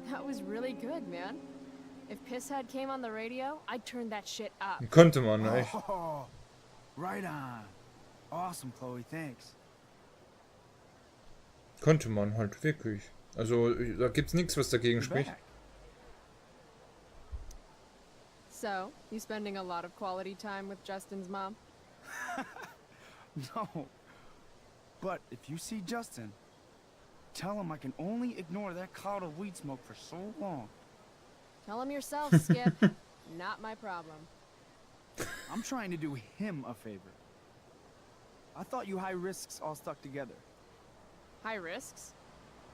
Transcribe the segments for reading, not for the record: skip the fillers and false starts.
That was really good, man. If Pisshead came on the radio, I'd turn that shit up. Könnte man, echt. Oh, right on. Awesome, Chloe, thanks. Könnte man halt wirklich. Also, da gibt's nichts, was dagegen You're spricht. back. So, you spending a lot of quality time with Justin's mom? No. But if you see Justin, tell him I can only ignore that cloud of weed smoke for so long. Tell him yourself, Skip. Not my problem. I'm trying to do him a favor. I thought you high risks all stuck together. High risks?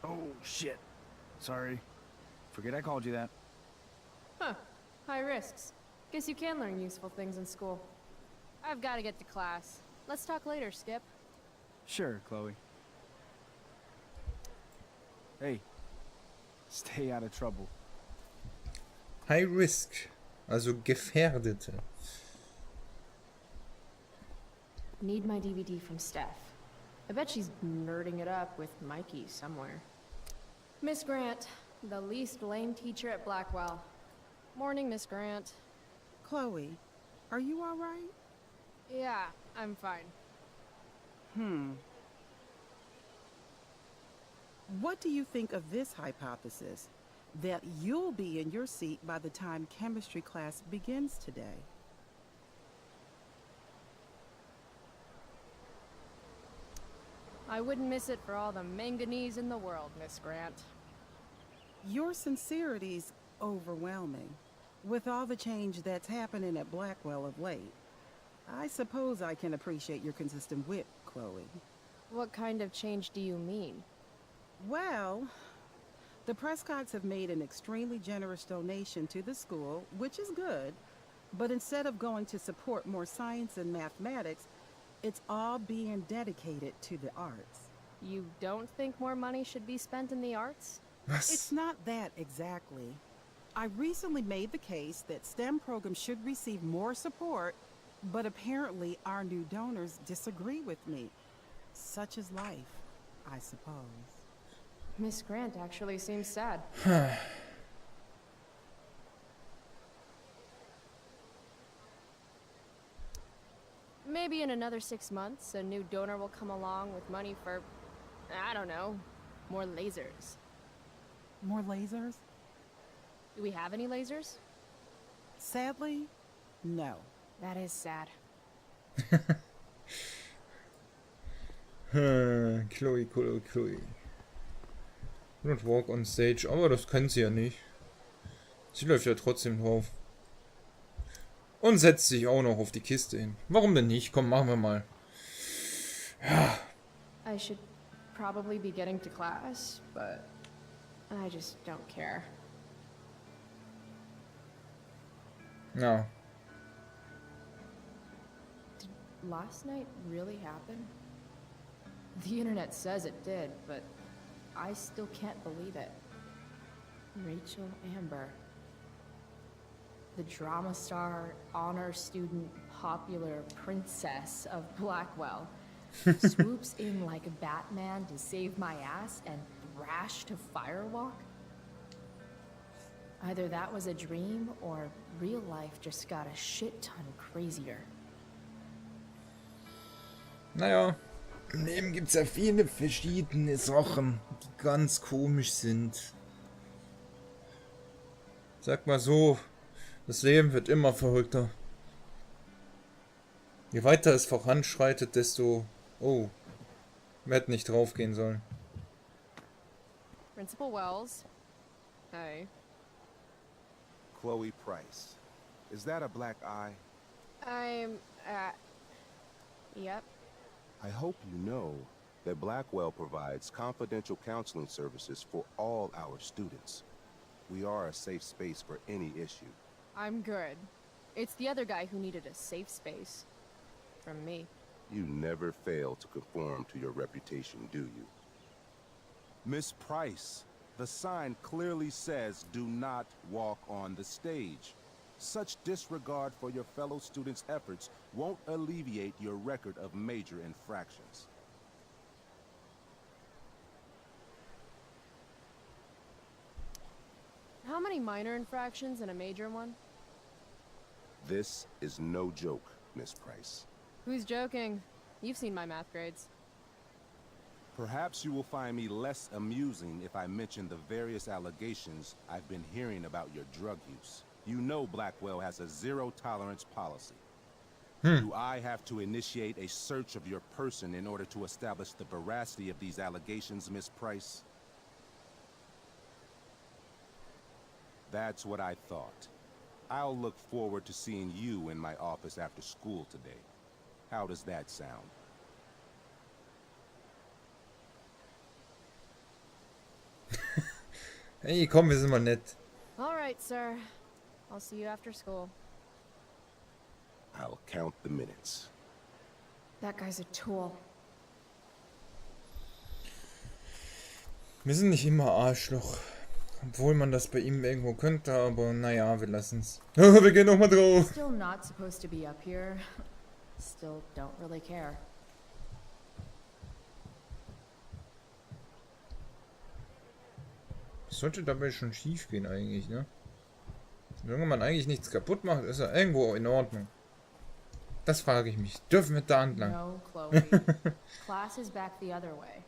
Oh, shit. Sorry. Forget I called you that. Huh. High risks. Guess you can learn useful things in school. I've got to get to class. Let's talk later, Skip. Sure, Chloe. Hey, stay out of trouble. High Risk. Also Gefährdete. Need my DVD from Steph. I bet she's nerding it up with Mikey somewhere. Miss Grant, the least lame teacher at Blackwell. Morning, Miss Grant. Chloe, are you all right? Yeah, I'm fine. What do you think of this hypothesis? That you'll be in your seat by the time chemistry class begins today. I wouldn't miss it for all the manganese in the world, Miss Grant. Your sincerity's overwhelming. With all the change that's happening at Blackwell of late, I suppose I can appreciate your consistent wit, Chloe. What kind of change do you mean? Well, the Prescotts have made an extremely generous donation to the school, which is good, but instead of going to support more science and mathematics, it's all being dedicated to the arts. You don't think more money should be spent in the arts? It's not that exactly. I recently made the case that STEM programs should receive more support, but apparently our new donors disagree with me. Such is life, I suppose. Miss Grant actually seems sad. Maybe in another 6 months, a new donor will come along with money for, I don't know, more lasers. More lasers? Do we have any lasers? Sadly, no. That is sad. Chloe. Not walk on stage, aber das kann sie ja nicht. Sie läuft ja trotzdem drauf. Und setzt sich auch noch auf die Kiste hin. Warum denn nicht? Komm, machen wir mal. Ja. I should probably be getting to class, but I just don't care. Ja. Did last night really happen? The internet says it did, but I still can't believe it. Rachel Amber. The drama star, honor student, popular princess of Blackwell swoops in like a Batman to save my ass and thrash to firewalk? Either that was a dream or real life just got a shit ton crazier. Naja, im Leben gibt es ja viele verschiedene Sachen, die ganz komisch sind. Sag mal so, das Leben wird immer verrückter. Je weiter es voranschreitet, desto... Oh, wir hätten nicht draufgehen sollen. Principal Wells. Hey. Chloe Price. Is that a black eye? Yep. I hope you know that Blackwell provides confidential counseling services for all our students. We are a safe space for any issue. I'm good. It's the other guy who needed a safe space. From me. You never fail to conform to your reputation, do you? Miss Price, the sign clearly says do not walk on the stage. Such disregard for your fellow students' efforts won't alleviate your record of major infractions. many minor infractions and a major one? This is no joke, Miss Price. Who's joking? You've seen my math grades. Perhaps you will find me less amusing if I mention the various allegations I've been hearing about your drug use. You know Blackwell has a zero-tolerance policy. Do I have to initiate a search of your person in order to establish the veracity of these allegations, Miss Price? That's what I thought. I'll look forward to seeing you in my office after school today. How does that sound? Hey, komm, wir sind mal nett. All right, sir. I'll see you after school. I'll count the minutes. That guy's a tool. Wir sind nicht immer Arschloch. Obwohl man das bei ihm irgendwo könnte, aber naja, wir lassen's. Wir gehen nochmal drauf. Still not supposed to be up here. Still don't really care. Sollte dabei schon schief gehen eigentlich, ne? Solange man eigentlich nichts kaputt macht, ist er irgendwo in Ordnung. Das frage ich mich. Dürfen wir da entlang? No, Chloe. Class is back the other way.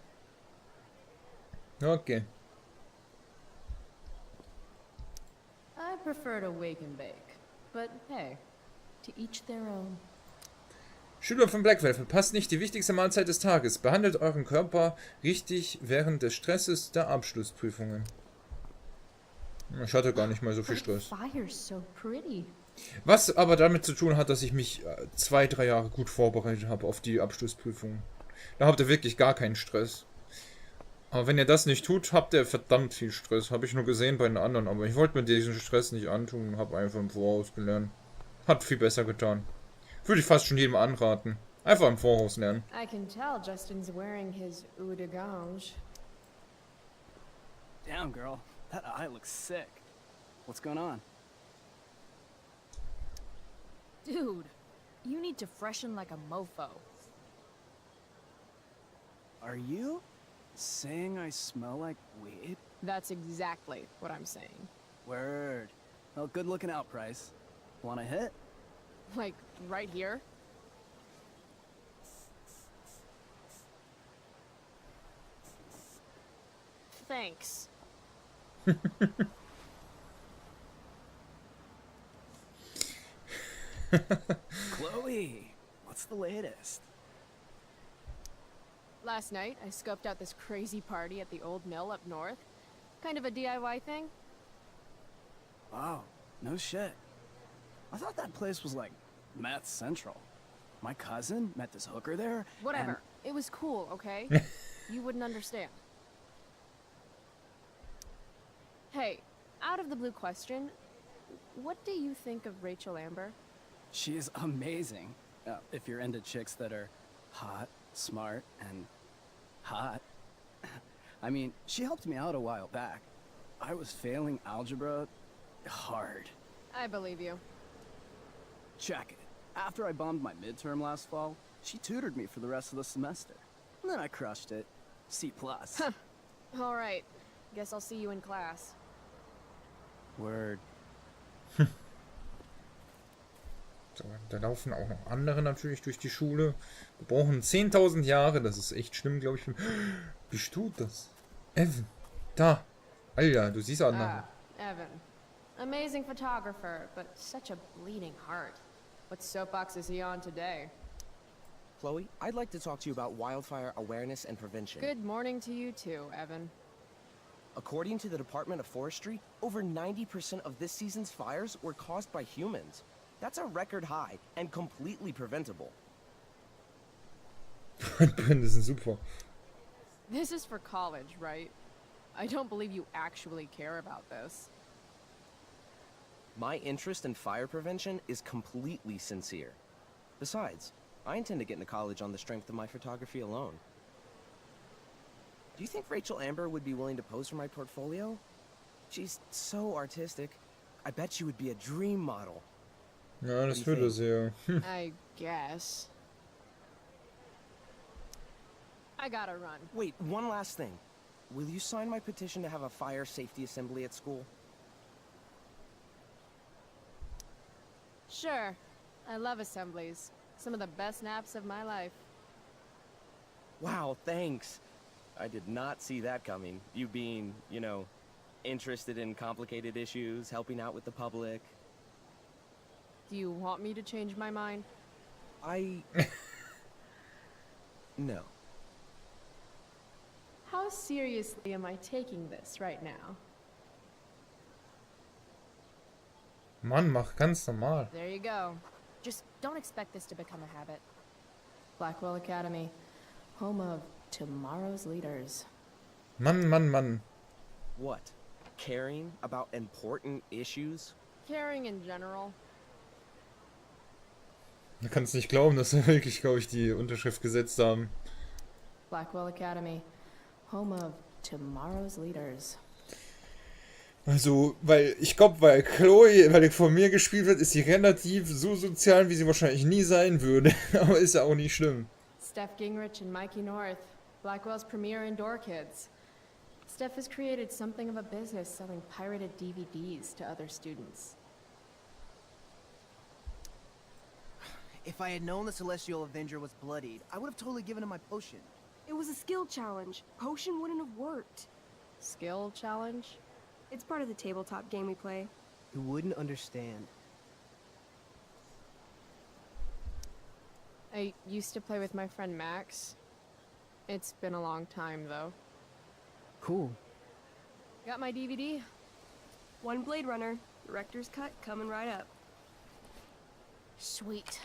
Okay. I prefer to wake and bake. But hey, to each their own. Schüler von Blackwell, verpasst nicht die wichtigste Mahlzeit des Tages. Behandelt euren Körper richtig während des Stresses der Abschlussprüfungen. Ich hatte gar nicht mal so viel Stress. Fire's so pretty. Was aber damit zu tun hat, dass ich mich 2-3 Jahre gut vorbereitet habe auf die Abschlussprüfung. Da habt ihr wirklich gar keinen Stress. Aber wenn ihr das nicht tut, habt ihr verdammt viel Stress. Habe ich nur gesehen bei den anderen. Aber ich wollte mir diesen Stress nicht antun und habe einfach im Voraus gelernt. Hat viel besser getan. Würde ich fast schon jedem anraten. Einfach im Voraus lernen. I can tell Justin's wearing his eau de gange. Damn, girl. That eye looks sick. What's going on? Dude, you need to freshen like a mofo. Are you saying I smell like weed? That's exactly what I'm saying. Word. Well, good looking out, Price. Want a hit? Like, right here? Thanks. Chloe, what's the latest? Last night, I scoped out this crazy party at the old mill up north. Kind of a DIY thing. Wow, no shit. I thought that place was like meth central. My cousin met this hooker there. Whatever. It was cool, okay? You wouldn't understand. Hey, out of the blue question, what do you think of Rachel Amber? She is amazing. If you're into chicks that are hot, smart, and hot. I mean, she helped me out a while back. I was failing algebra hard. I believe you. Check it. After I bombed my midterm last fall, she tutored me for the rest of the semester. And then I crushed it. C+. All right. Guess I'll see you in class. Word. So, da laufen auch noch andere natürlich durch die Schule. Wir brauchen 10.000 Jahre. Das ist echt schlimm, glaube ich. Bist du das? Evan. Da. Alter, du siehst andere. Evan. Amazing photographer, but such a bleeding heart. What soapbox is he on today? Chloe, I'd like to talk to you about wildfire awareness and prevention. Good morning to you too, Evan. According to the Department of Forestry, over 90% of this season's fires were caused by humans. That's a record high and completely preventable. Brände sind super. This is for college, right? I don't believe you actually care about this. My interest in fire prevention is completely sincere. Besides, I intend to get into college on the strength of my photography alone. Do you think Rachel Amber would be willing to pose for my portfolio? She's so artistic. I bet she would be a dream model. Ja, das würde sie ja. I guess. I gotta run. Wait, one last thing. Will you sign my petition to have a fire safety assembly at school? Sure. I love assemblies. Some of the best naps of my life. Wow, thanks. I did not see that coming. You being, you know, interested in complicated issues, helping out with the public. Do you want me to change my mind? No. How seriously am I taking this right now? Mann, mach ganz normal. There you go. Just don't expect this to become a habit. Blackwell Academy, home of tomorrow's leaders. Mann, Mann, Mann. What? Caring about important issues? Caring in general. Du kannst nicht glauben, dass wir wirklich, glaube ich, die Unterschrift gesetzt haben. Blackwell Academy, home of tomorrow's leaders. Also, weil ich glaube, weil Chloe, weil die von mir gespielt wird, ist sie relativ so sozial, wie sie wahrscheinlich nie sein würde. Aber ist ja auch nicht schlimm. Steph Gingrich and Mikey North, Blackwell's premier indoor kids. Steph has created something of a business selling pirated DVDs to other students. If I had known the Celestial Avenger was bloodied, I would have totally given him my potion. It was a skill challenge. Potion wouldn't have worked. Skill challenge? It's part of the tabletop game we play. You wouldn't understand. I used to play with my friend Max. It's been a long time, though. Cool. Got my DVD? One Blade Runner, director's cut coming right up. Sweet.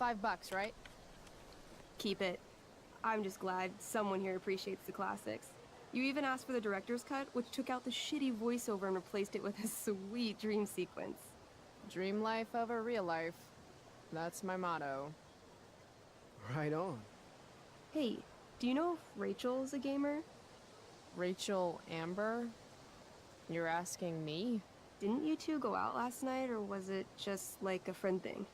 $5, right? Keep it. I'm just glad someone here appreciates the classics. You even asked for the director's cut, which took out the shitty voiceover and replaced it with a sweet dream sequence. Dream life over real life. That's my motto. Right on. Hey, do you know if Rachel is a gamer? Rachel Amber? You're asking me? Didn't you two go out last night, or was it just like a friend thing?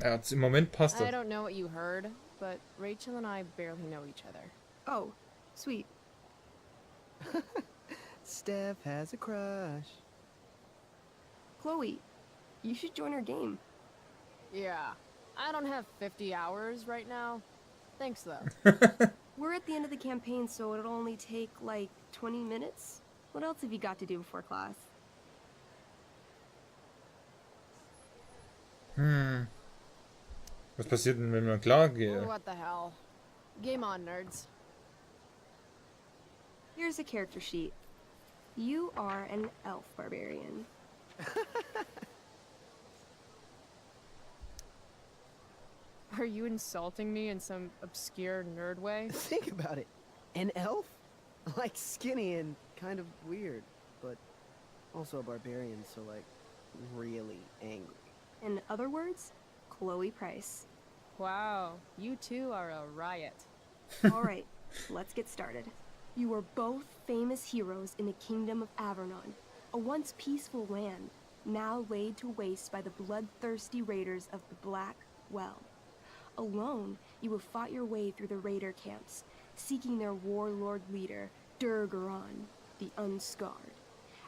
Ja, im Moment passt I das. don't know what you heard, but Rachel and I barely know each other. Oh, sweet. Steph has a crush. Chloe, you should join our game. Yeah, I don't have 50 hours right now. Thanks, though. We're at the end of the campaign, so it'll only take, like, 20 minutes. What else have you got to do before class? Was passiert denn, wenn man klar gehe? What the hell? Game on, nerds. Here's a character sheet. You are an elf barbarian. Are you insulting me in some obscure nerd way? Think about it. An elf? Like skinny and kind of weird, but also a barbarian, so like really angry. In other words, Chloe Price. Wow, you two are a riot. All right, let's get started. You are both famous heroes in the kingdom of Avernon, a once peaceful land, now laid to waste by the bloodthirsty raiders of the Black Well. Alone, you have fought your way through the raider camps, seeking their warlord leader, Durgaron, the Unscarred.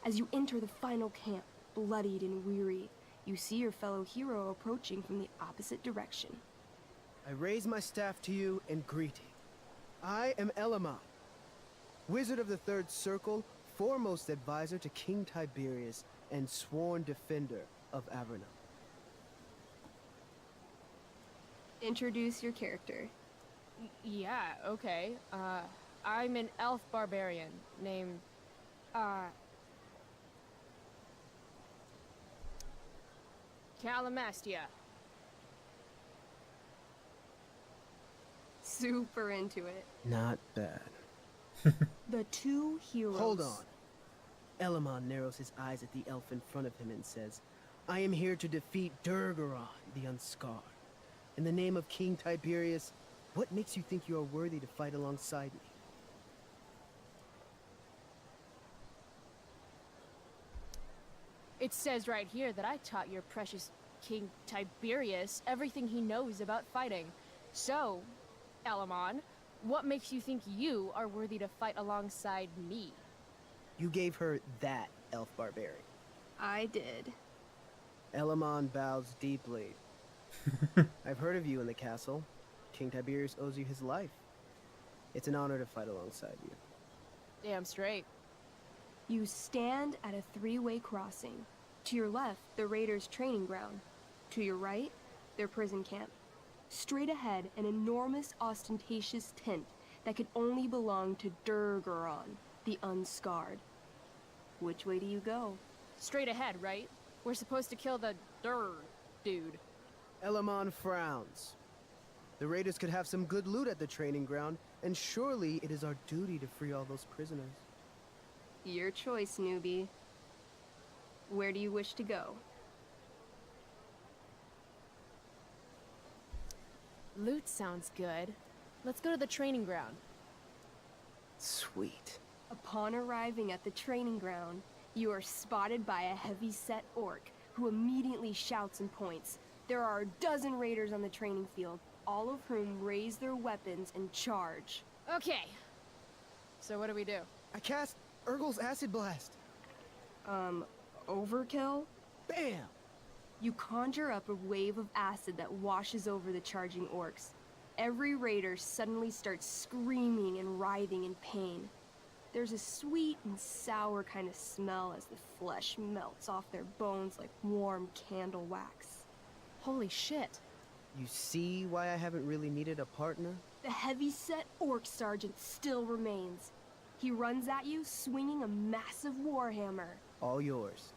As you enter the final camp, bloodied and weary, you see your fellow hero approaching from the opposite direction. I raise my staff to you in greeting. I am Elamon, wizard of the Third Circle, foremost advisor to King Tiberius, and sworn defender of Avernon. Introduce your character. Yeah, okay. I'm an elf barbarian named, Calamastia. Super into it. Not bad. The two heroes. Hold on. Elamon narrows his eyes at the elf in front of him and says, I am here to defeat Durgaron, the Unscarred. In the name of King Tiberius, what makes you think you are worthy to fight alongside me? It says right here that I taught your precious King Tiberius everything he knows about fighting. So, Elamon, what makes you think you are worthy to fight alongside me? You gave her that elf barbarian. I did. Elamon bows deeply. I've heard of you in the castle. King Tiberius owes you his life. It's an honor to fight alongside you. Damn straight. You stand at a three-way crossing. To your left, the raiders' training ground. To your right, their prison camp. Straight ahead, an enormous, ostentatious tent that could only belong to Durgaron, the Unscarred. Which way do you go? Straight ahead, right? We're supposed to kill the dude. Elamon frowns. The raiders could have some good loot at the training ground, and surely it is our duty to free all those prisoners. Your choice, newbie. Where do you wish to go? Loot sounds good. Let's go to the training ground. Sweet. Upon arriving at the training ground, you are spotted by a heavy-set orc who immediately shouts and points. There are a dozen raiders on the training field, all of whom raise their weapons and charge. Okay. So what do we do? I cast Urgel's Acid Blast. Overkill? Bam! You conjure up a wave of acid that washes over the charging orcs. Every raider suddenly starts screaming and writhing in pain. There's a sweet and sour kind of smell as the flesh melts off their bones like warm candle wax. Holy shit. You see why I haven't really needed a partner? The heavy-set orc sergeant still remains. He runs at you, swinging a massive warhammer. All yours.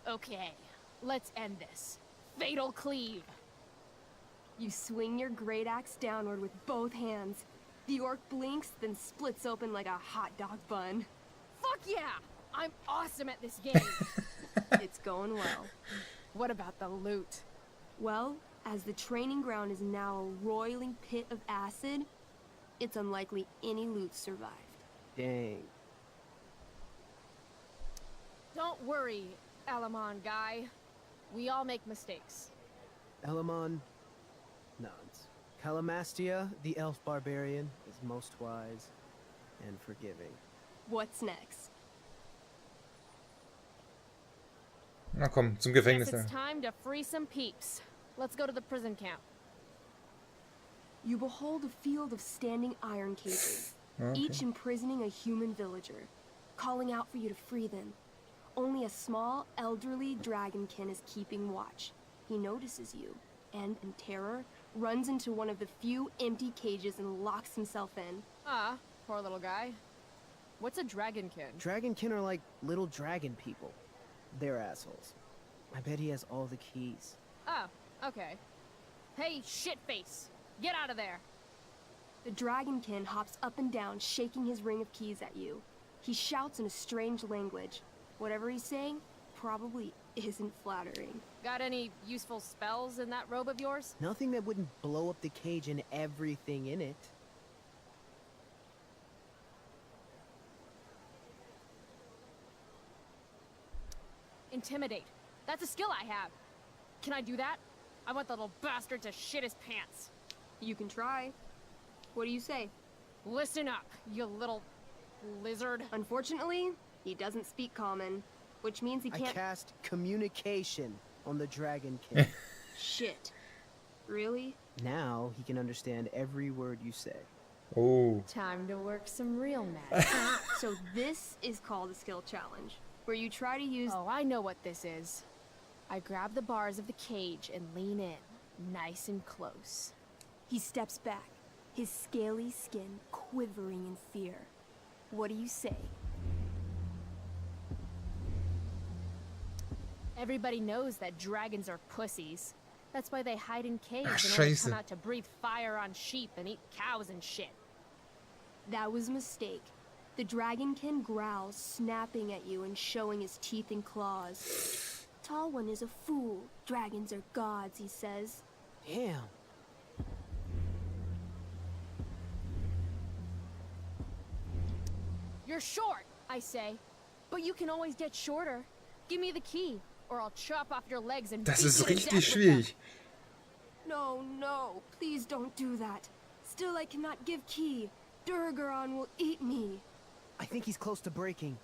Okay, let's end this. Fatal cleave. You swing your great axe downward with both hands. The orc blinks, then splits open like a hot dog bun. Fuck yeah! I'm awesome at this game. It's going well. What about the loot? Well, as the training ground is now a roiling pit of acid, it's unlikely any loot survived. Dang. Don't worry, Alamon guy. We all make mistakes. Elamon nods. Calamastia, the elf barbarian, is most wise and forgiving. What's next? Na komm, zum Guess Gefängnis. it's Da. time to free some peeps. Let's go to the prison camp. You behold a field of standing iron cages, Okay. each imprisoning a human villager, calling out for you to free them. Only a small, elderly dragonkin is keeping watch. He notices you, and, in terror, runs into one of the few empty cages and locks himself in. Ah, poor little guy. What's a dragonkin? Dragonkin are like little dragon people. They're assholes. I bet he has all the keys. Oh, okay. Hey, shitface! Get out of there! The dragonkin hops up and down, shaking his ring of keys at you. He shouts in a strange language. Whatever he's saying probably isn't flattering. Got any useful spells in that robe of yours? Nothing that wouldn't blow up the cage and everything in it. Intimidate. That's a skill I have. Can I do that? I want the little bastard to shit his pants. You can try. What do you say? Listen up, you little lizard. Unfortunately, he doesn't speak common, which means he I can't. cast communication on the dragonkin. Shit. Really? Now he can understand every word you say. Oh. Time to work some real magic. So this is called a skill challenge, where you try to use. Oh, I know what this is. I grab the bars of the cage and lean in, nice and close. He steps back, his scaly skin quivering in fear. What do you say? Everybody knows that dragons are pussies. That's why they hide in caves Ah, and only scheiße. come out to breathe fire on sheep and eat cows and shit. That was a mistake. The dragonkin growls, snapping at you and showing his teeth and claws. Tall one is a fool. Dragons are gods, he says. Damn. You're short, I say. But you can always get shorter. Give me the key, or I'll chop off your legs and Das beat ist you to richtig death with schwierig. No, no, please don't do that. Still, I cannot give key. Durgaron will eat me. I think he's close to breaking.